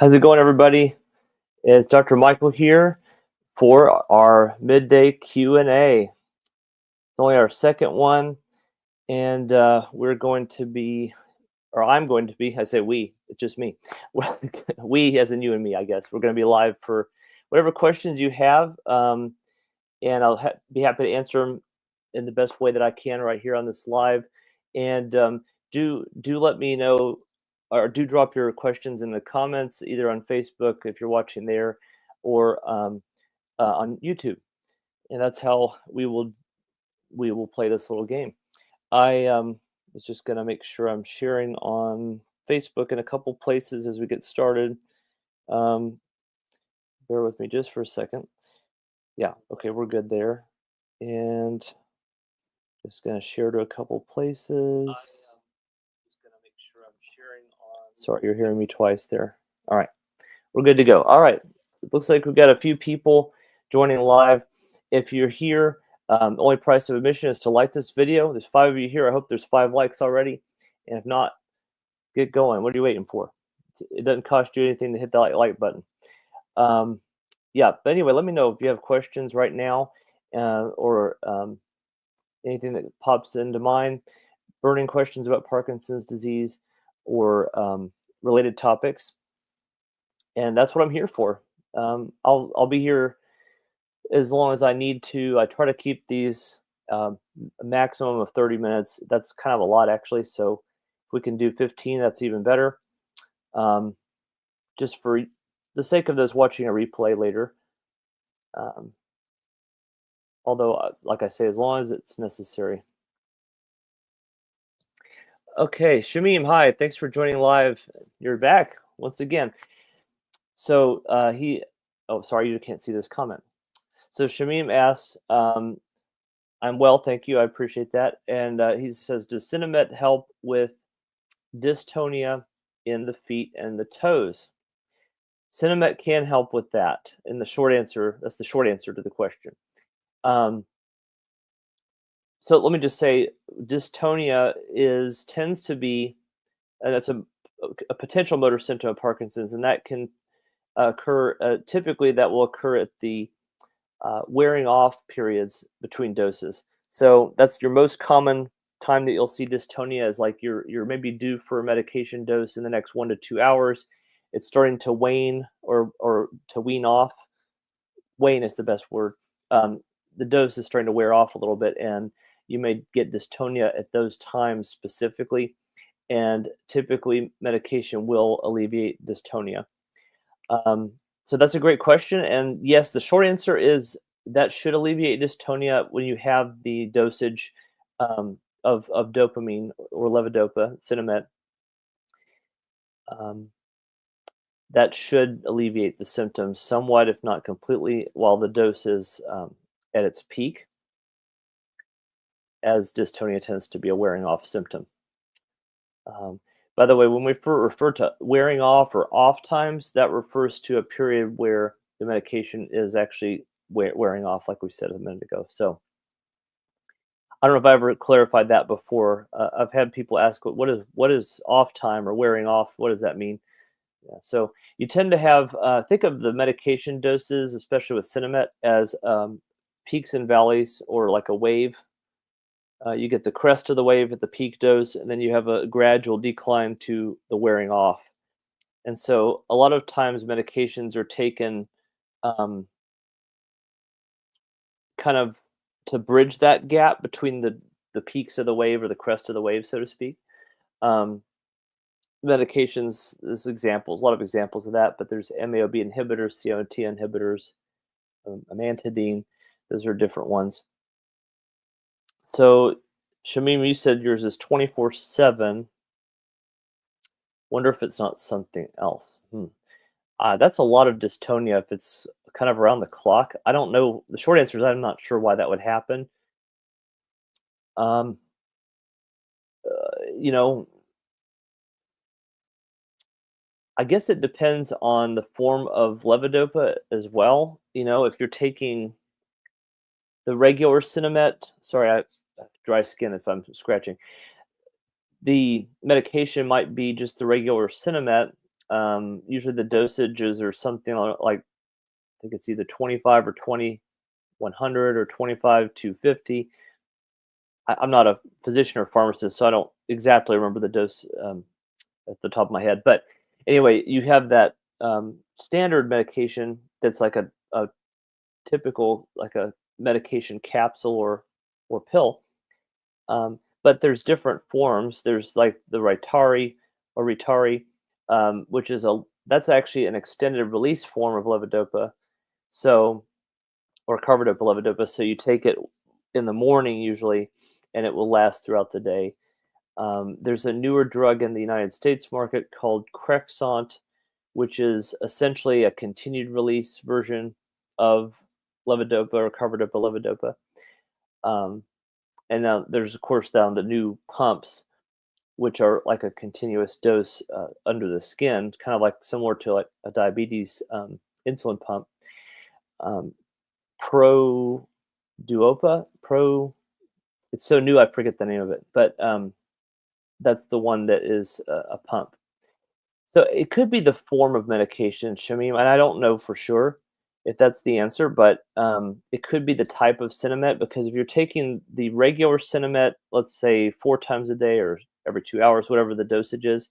How's it going, everybody? It's Dr. Michael here for our midday Q&A. It's only our second one, and we're going to be, or I'm going to be, I say we, it's just me. We as in you and me, I guess. We're going to be live for whatever questions you have, and I'll be happy to answer them in the best way that I can right here on this live. And do let me know, or do drop your questions in the comments, either on Facebook if you're watching there, or on YouTube, and that's how we will play this little game. I was just going to make sure I'm sharing on Facebook in a couple places as we get started. Bear with me just for a second. Yeah, okay, we're good there, and just going to share to a couple places. Sorry, you're hearing me twice there. All right, we're good to go. All right, it looks like we've got a few people joining live. If you're here, the only price of admission is to like this video. There's 5 of you here. I hope there's 5 likes already. And if not, get going. What are you waiting for? It doesn't cost you anything to hit that like button. Yeah, but anyway, let me know if you have questions right now, or anything that pops into mind, burning questions about Parkinson's disease, or related topics. And that's what I'm here for. I'll be here as long as I need to. I try to keep these a maximum of 30 minutes. That's kind of a lot, actually. So if we can do 15, that's even better. Just for the sake of those watching a replay later. Although, like I say, as long as it's necessary. Okay, Shamim, hi. Thanks for joining live. You're back once again. So oh, sorry, you can't see this comment. So Shamim asks, I'm well, thank you. I appreciate that. And he says, does Cinemet help with dystonia in the feet and the toes? Cinemet can help with that. And the short answer, that's the short answer to the question. So let me just say, dystonia tends to be, that's a potential motor symptom of Parkinson's, and that can occur, typically that will occur at the wearing off periods between doses. So that's your most common time that you'll see dystonia, is like you're maybe due for a medication dose in the next 1 to 2 hours. It's starting to wane or to wean off. Wane is the best word. The dose is starting to wear off a little bit, and you may get dystonia at those times specifically, and typically medication will alleviate dystonia. So that's a great question, and yes, the short answer is that should alleviate dystonia when you have the dosage of dopamine or levodopa, Cinemet. That should alleviate the symptoms somewhat, if not completely, while the dose is at its peak, as dystonia tends to be a wearing off symptom. By the way, when we refer to wearing off or off times, that refers to a period where the medication is actually wearing off, like we said a minute ago. So I don't know if I ever clarified that before. I've had people ask, what is off time or wearing off? What does that mean? Yeah, so you tend to have, think of the medication doses, especially with Cinemet, as peaks and valleys, or like a wave. You get the crest of the wave at the peak dose, and then you have a gradual decline to the wearing off. And so a lot of times medications are taken kind of to bridge that gap between the peaks of the wave, or the crest of the wave, so to speak. Medications, there's examples, a lot of examples of that, but there's MAOB inhibitors, COT inhibitors, amantadine. Those are different ones. So, Shamim, you said yours is 24/7. Wonder if it's not something else. That's a lot of dystonia if it's kind of around the clock. I don't know. The short answer is I'm not sure why that would happen. You know, I guess it depends on the form of levodopa as well. You know, if you're taking the regular Cinemet, sorry, I have dry skin if I'm scratching. The medication might be just the regular Cinemet, Usually the dosages are something like, I think it's either 25 or 20, 100 or 25, 250. I'm not a physician or pharmacist, so I don't exactly remember the dose at the top of my head. But anyway, you have that standard medication that's like a typical, like a medication capsule or pill. But there's different forms. There's like the Ritari or Ritari, which is that's actually an extended release form of levodopa. So, or carbidopa levodopa. So you take it in the morning usually, and it will last throughout the day. There's a newer drug in the United States market called Crexont, which is essentially a continued release version of levodopa or carbidopa levodopa. Um, and now there's of course down the new pumps, which are like a continuous dose under the skin, kind of like similar to like a diabetes insulin pump. Um, Pro Duopa, Pro. It's so new I forget the name of it, but that's the one that is a pump. So it could be the form of medication, Shamim, and I don't know for sure if that's the answer, but it could be the type of Cinemet because if you're taking the regular Cinemet, let's say 4 times a day or every 2 hours, whatever the dosage is,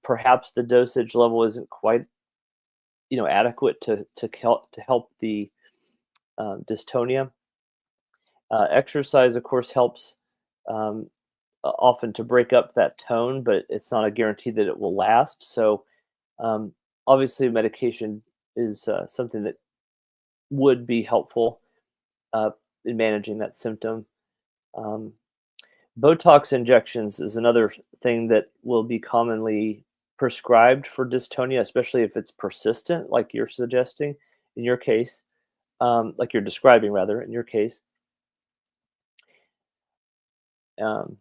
perhaps the dosage level isn't quite adequate to help the dystonia. Exercise, of course, helps um, often to break up that tone, but it's not a guarantee that it will last. So, um, obviously, medication is something that would be helpful uh, in managing that symptom. Um, Botox injections is another thing that will be commonly prescribed for dystonia, especially if it's persistent, like you're suggesting in your case, like you're describing rather in your case. Um,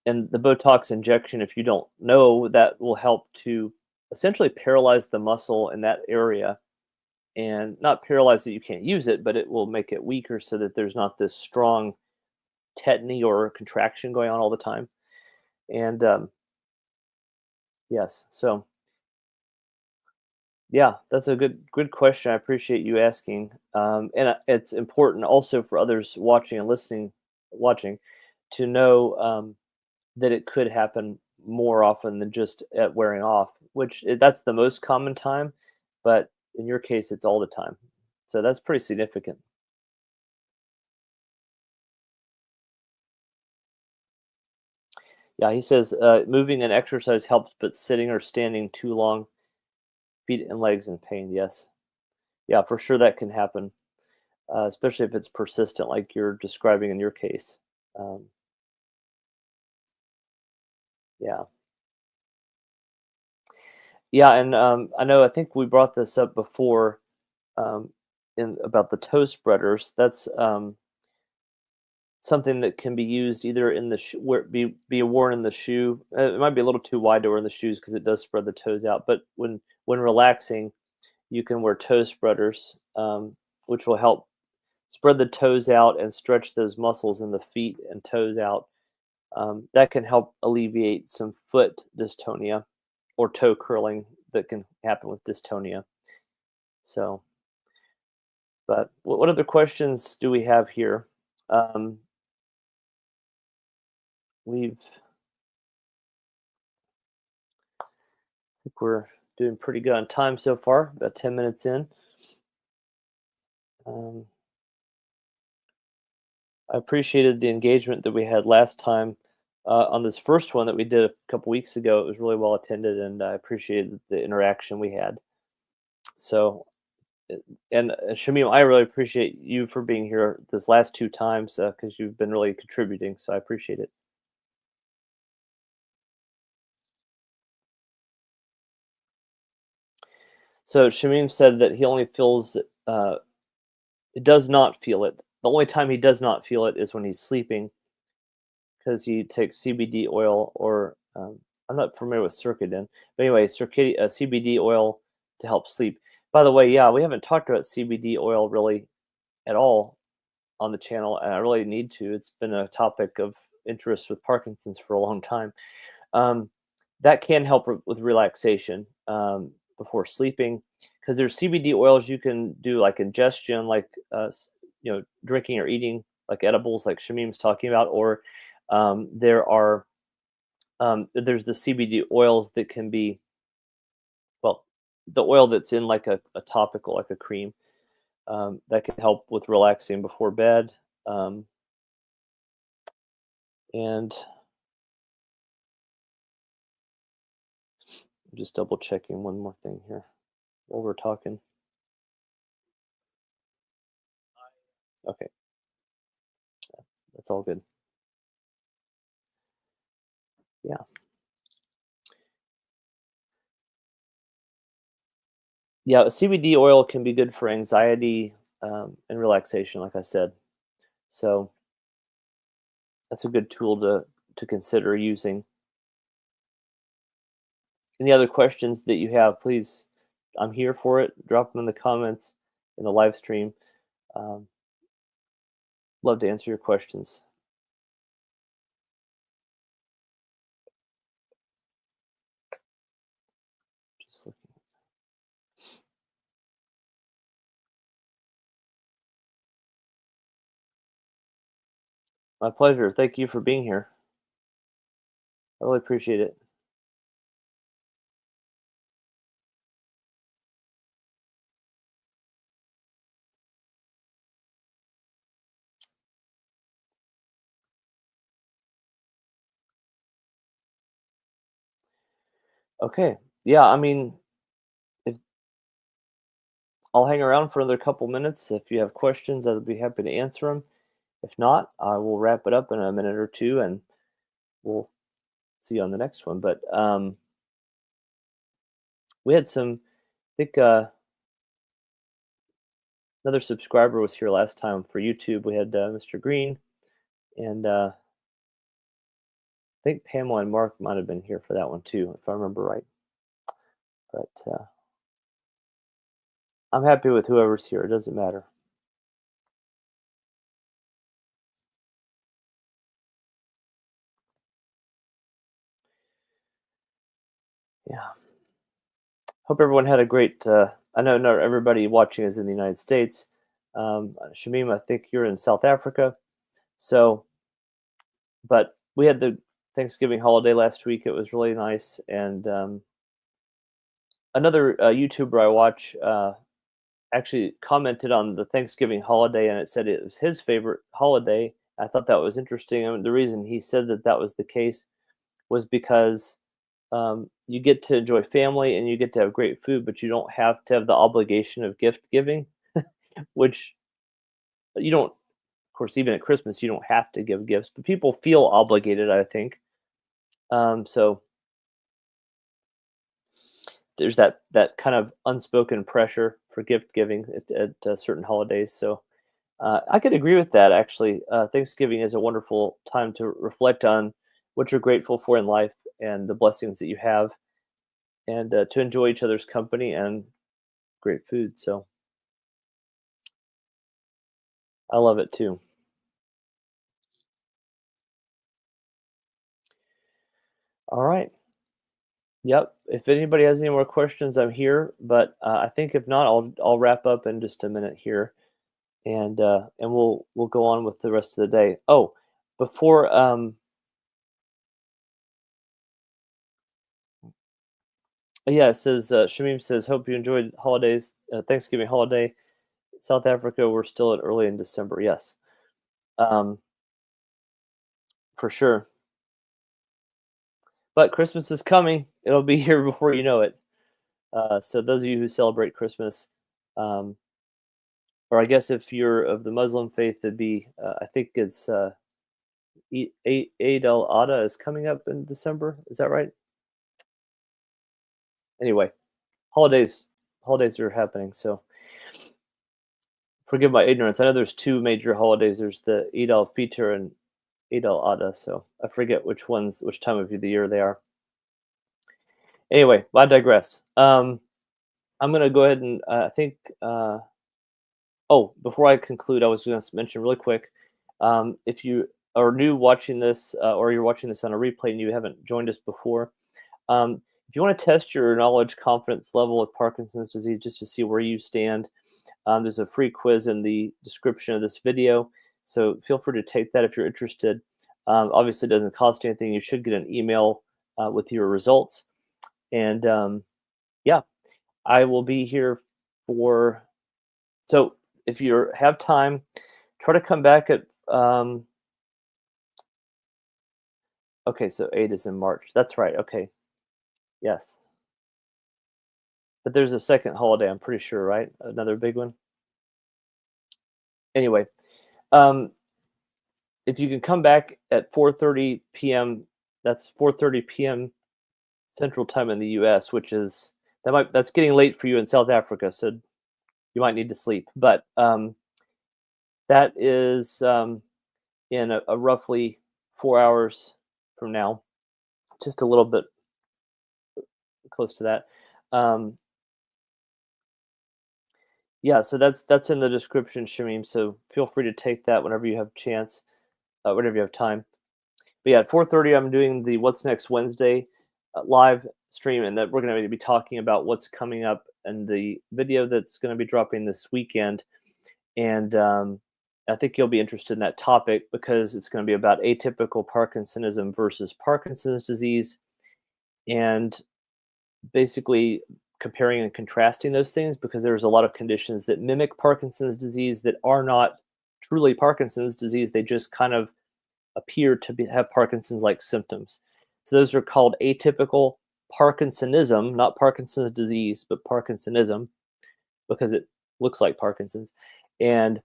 and the Botox injection, if you don't know, that will help to essentially paralyze the muscle in that area and not paralyze that you can't use it, but it will make it weaker so that there's not this strong tetany or contraction going on all the time. And yes, so yeah, that's a good question. I appreciate you asking. And it's important also for others watching and listening, watching, to know that it could happen more often than just at wearing off, which that's the most common time, but in your case, it's all the time. So that's pretty significant. Yeah, he says moving and exercise helps, but sitting or standing too long, feet and legs in pain. Yes, yeah, for sure that can happen, especially if it's persistent, like you're describing in your case. Um, yeah, yeah, and I know I think we brought this up before um, in about the toe spreaders. That's something that can be used either in the where be worn in the shoe. It might be a little too wide to wear in the shoes because it does spread the toes out. But when relaxing, you can wear toe spreaders, which will help spread the toes out and stretch those muscles in the feet and toes out. That can help alleviate some foot dystonia or toe curling that can happen with dystonia. So, but what other questions do we have here? Um, we've think we're doing pretty good on time so far, about 10 minutes in. Um, I appreciated the engagement that we had last time on this first one that we did a couple weeks ago. It was really well attended, and I appreciated the interaction we had. So, uh, and Shamim, I really appreciate you for being here this last 2 times because you've been really contributing. So I appreciate it. So Shamim said that he only feels it does not feel it. The only time he does not feel it is when he's sleeping because he takes CBD oil or I'm not familiar with Circadin, but anyway, CBD oil to help sleep. By the way, yeah, we haven't talked about CBD oil really at all on the channel, and I really need to. It's been a topic of interest with Parkinson's for a long time. Um, that can help with relaxation before sleeping, because there's CBD oils you can do like ingestion, like drinking or eating like edibles, like Shamim's talking about, or there's the CBD oils that can be, well, the oil that's in like a topical, like a cream, that can help with relaxing before bed. Um, and I'm just double checking one more thing here while we're talking. Okay, that's all good. Yeah. Yeah, CBD oil can be good for anxiety and relaxation, like I said. So that's a good tool to consider using. Any other questions that you have, please, I'm here for it. Drop them in the comments in the live stream. Um, Love to answer your questions. Just looking. My pleasure. Thank you for being here. I really appreciate it. Okay. Yeah, I mean, if I'll hang around for another couple minutes. If you have questions, I'd be happy to answer them. If not, I will wrap it up in a minute or two, and we'll see you on the next one. But we had some, I think another subscriber was here last time for YouTube. We had Mr. Green, and I think Pamela and Mark might have been here for that one too, if I remember right. But I'm happy with whoever's here. It doesn't matter. Yeah. Hope everyone had a great. I know not everybody watching is in the United States. Shamim, I think you're in South Africa. So, but we had the Thanksgiving holiday last week. It was really nice. And another YouTuber I watch actually commented on the Thanksgiving holiday, and it said it was his favorite holiday. I thought that was interesting. And the reason he said that that was the case was because you get to enjoy family and you get to have great food, but you don't have to have the obligation of gift giving, which you don't, of course, even at Christmas, you don't have to give gifts, but people feel obligated, I think. So there's that kind of unspoken pressure for gift giving at certain holidays. So I could agree with that. Actually, Thanksgiving is a wonderful time to reflect on what you're grateful for in life and the blessings that you have, and to enjoy each other's company and great food. So I love it too. All right. Yep. If anybody has any more questions, I'm here. But I think if not, I'll wrap up in just a minute here, and we'll go on with the rest of the day. Oh, before yeah, it says Shamim says, hope you enjoyed holidays, Thanksgiving holiday. South Africa, we're still at early in December. Yes, um, for sure. But Christmas is coming. It'll be here before you know it. So those of you who celebrate Christmas, um, or I guess if you're of the Muslim faith, it'd be I think it's Eid al Adha is coming up in December. Is that right? Anyway, holidays are happening. So forgive my ignorance. I know there's two major holidays. There's the Eid al Fitr and Eid al Adha. So I forget which time of the year they are. Anyway, I digress. I'm gonna go ahead and I think. Oh, before I conclude, I was going to mention really quick. If you are new watching this, or you're watching this on a replay and you haven't joined us before, If you want to test your knowledge confidence level with Parkinson's disease, just to see where you stand, there's a free quiz in the description of this video. So feel free to take that if you're interested. Obviously, it doesn't cost anything. You should get an email with your results. And yeah, I will be here for. So if you have time, try to come back at. Okay, so 8 is in March. That's right. Okay. Yes. But there's a second holiday, I'm pretty sure, right? Another big one. Anyway, um, if you can come back at 4:30 p.m., that's 4:30 p.m. Central Time in the U.S., which is that's getting late for you in South Africa, so you might need to sleep. But that is in a roughly 4 hours from now, just a little bit close to that. Yeah, so that's in the description, Shamim. So feel free to take that whenever you have a chance, whenever you have time. But yeah, at 4:30, I'm doing the What's Next Wednesday live stream, and that we're going to be talking about what's coming up in the video that's going to be dropping this weekend. And I think you'll be interested in that topic because it's going to be about atypical Parkinsonism versus Parkinson's disease, and basically comparing and contrasting those things, because there's a lot of conditions that mimic Parkinson's disease that are not truly Parkinson's disease. They just kind of appear to have Parkinson's-like symptoms. So those are called atypical Parkinsonism, not Parkinson's disease, but Parkinsonism, because it looks like Parkinson's. And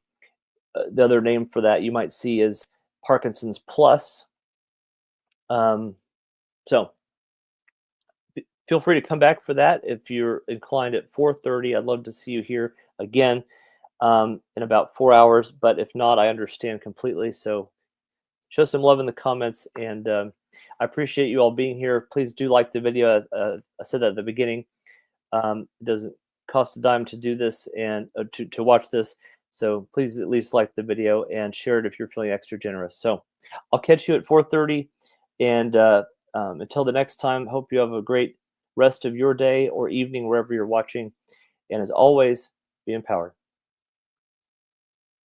the other name for that you might see is Parkinson's plus. So feel free to come back for that if you're inclined at 4:30. I'd love to see you here again in about 4 hours. But if not, I understand completely. So show some love in the comments, and I appreciate you all being here. Please do like the video. I said that at the beginning. It doesn't cost a dime to do this and to watch this. So please at least like the video and share it if you're feeling extra generous. So I'll catch you at 4:30, and until the next time, hope you have a great rest of your day or evening wherever you're watching. And as always, be empowered.